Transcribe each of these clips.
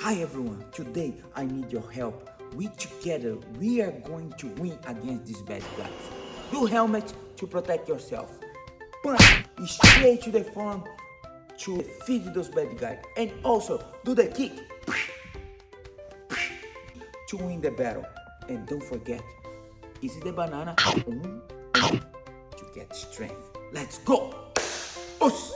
Hi everyone, today I need your help. Together, we are going to win against these bad guys. Do helmet to protect yourself. Punch straight to the front to defeat those bad guys. And also, do the kick to win the battle. And don't forget, easy the banana to get strength. Let's go! Us.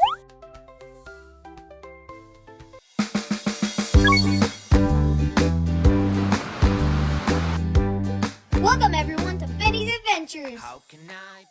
Welcome everyone to Benie's Adventures! How can I?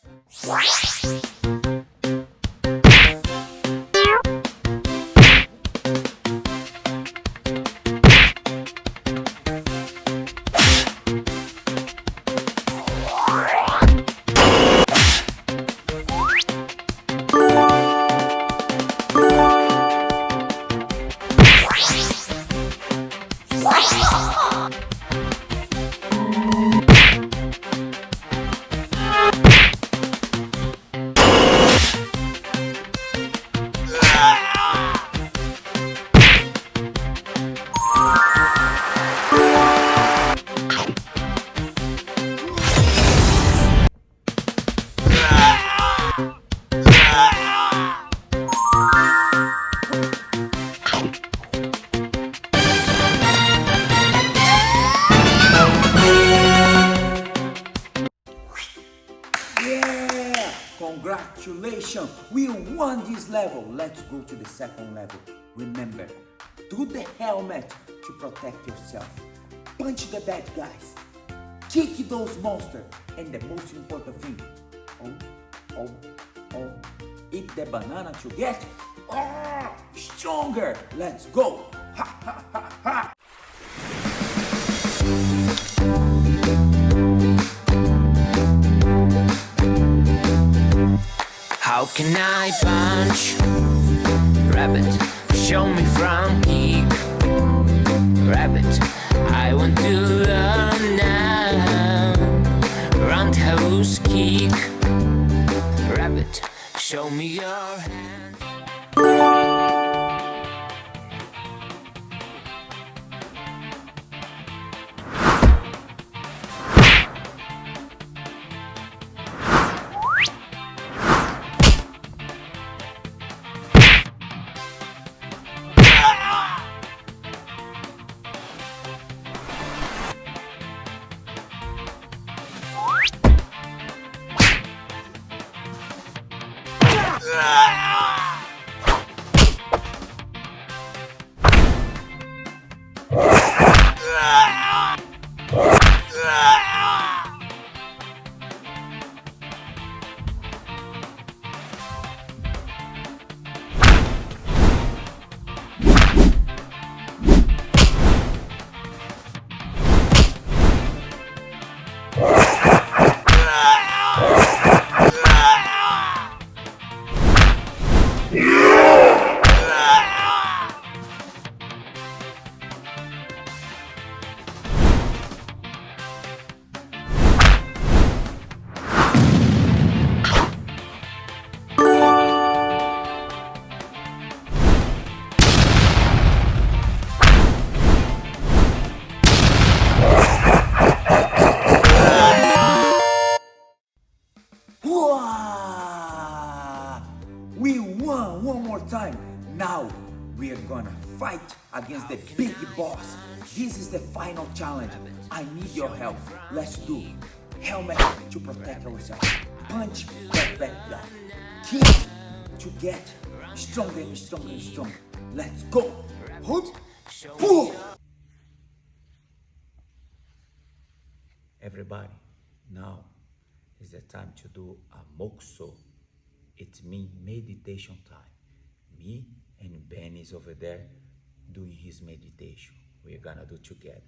Yeah! Congratulations! We won this level. Let's go to the second level. Remember, do the helmet to protect yourself. Punch the bad guys. Kick those monsters. And the most important thing, eat the banana to get stronger. Let's go. Ha ha ha ha. How can I punch? Rabbit, show me from kick. Rabbit, I want to learn now. Roundhouse kick. Rabbit, show me your hand. We won one more time. Now we are gonna fight against the big boss. This is the final challenge. I need your help. Let's do helmet to protect ourselves. Punch that bad guy. Kick to get stronger and stronger and stronger. Let's go. Hoot. Pull. Everybody, now is the time to do a mokso. It means meditation time. Me and Benie is over there doing his meditation. We're gonna do together.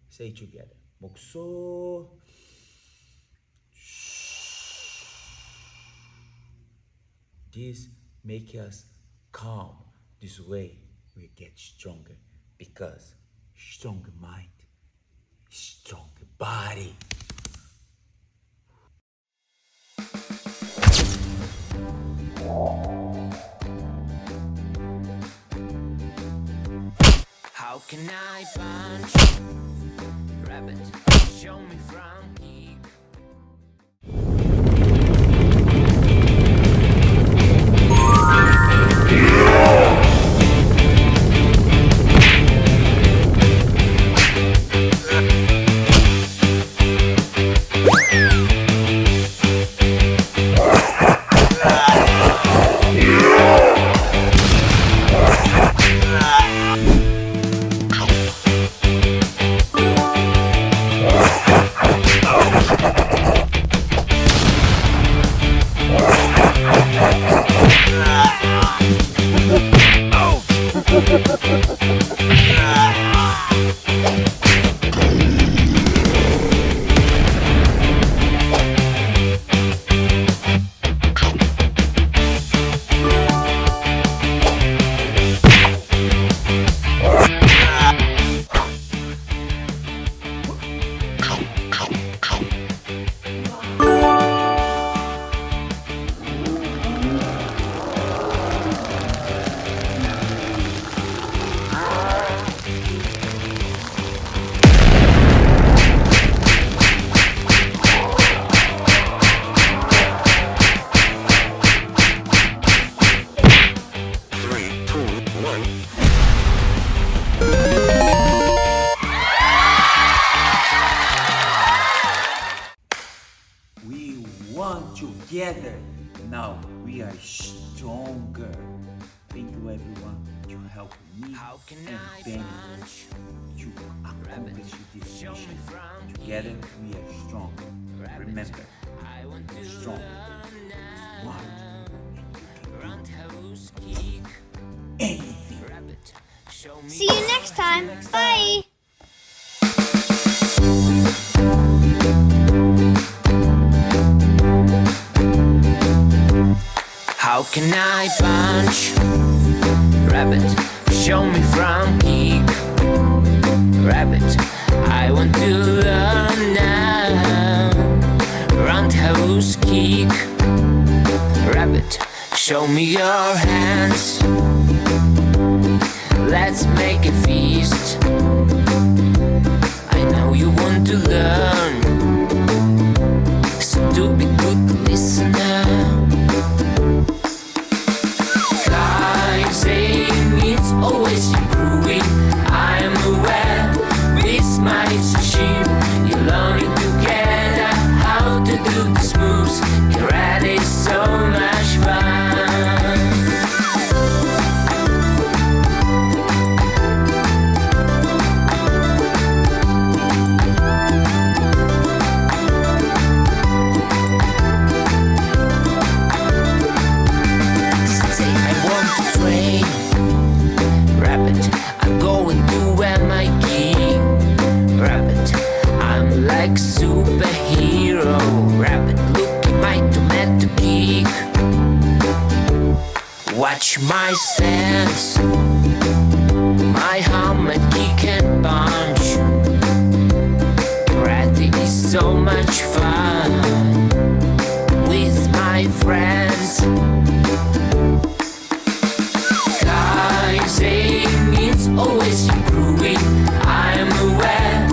Say together. Mokso. This makes us calm. This way we get stronger because strong mind, strong body. How can I punch rabbit? Show me front kick. We won together. Now we are stronger. Thank you everyone to help me How can and I Benie punch to accomplish this Show me mission. front Together we are strong. Remember, I want to strong, learn now. smart, Roundhouse kick anything. rabbit. Show me See you next time. Bye. How can I punch rabbit? Show me front kick rabbit. I want to learn now. Roundhouse kick rabbit. Show me your hands. Let's make a feast. I know you want to learn, so do be good listener. Guys, aim is always improving. I am aware this might seem you're learning together how to do this moves. Karate is so much fun. Say I want to train rabbit. I'm going to wear my gi rabbit. I'm like superhero rabbit. Look at my tomato kick. Watch my stance, my hammer kick and punch. Karate is so much fun with my friends. Guys, aim is always improving. I am aware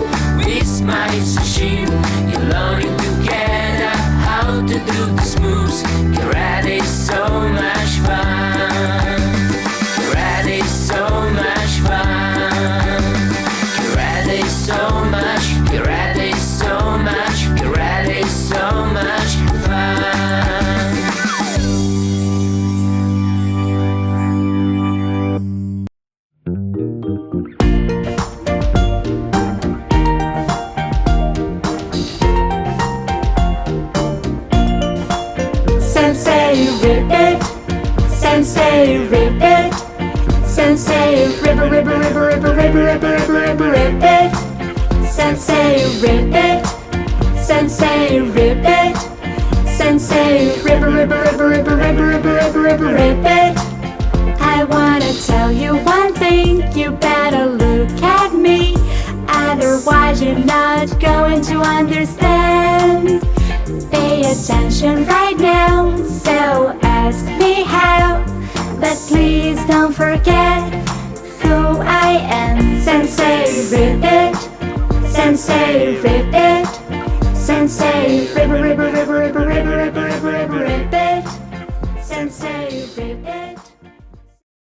this might seem you're learning together how to do these moves. Karate is so much fun. Karate is so much fun. Karate is so much. Karate is so much. Karate is so much fun. Sensei ribbit, Sensei ribbit, Sensei ribber ribber ribber ribber ribber ribber ribber ribber ribbit, Sensei ribbit, Sensei ribbit, Sensei ribber ribber ribber ribber ribber ribber ribber ribber ribbit. I wanna tell you one thing, you better look at me, otherwise you're not going to understand. Pay attention right now, so ask me how, but please don't forget who S-U-I-N. Sensei Ribbit, Sensei Ribbit, Sensei Ribbit, Ribbit, Ribbit, Ribbit, Ribbit, Ribbit, Ribbit, Ribbit, Sensei Ribbit.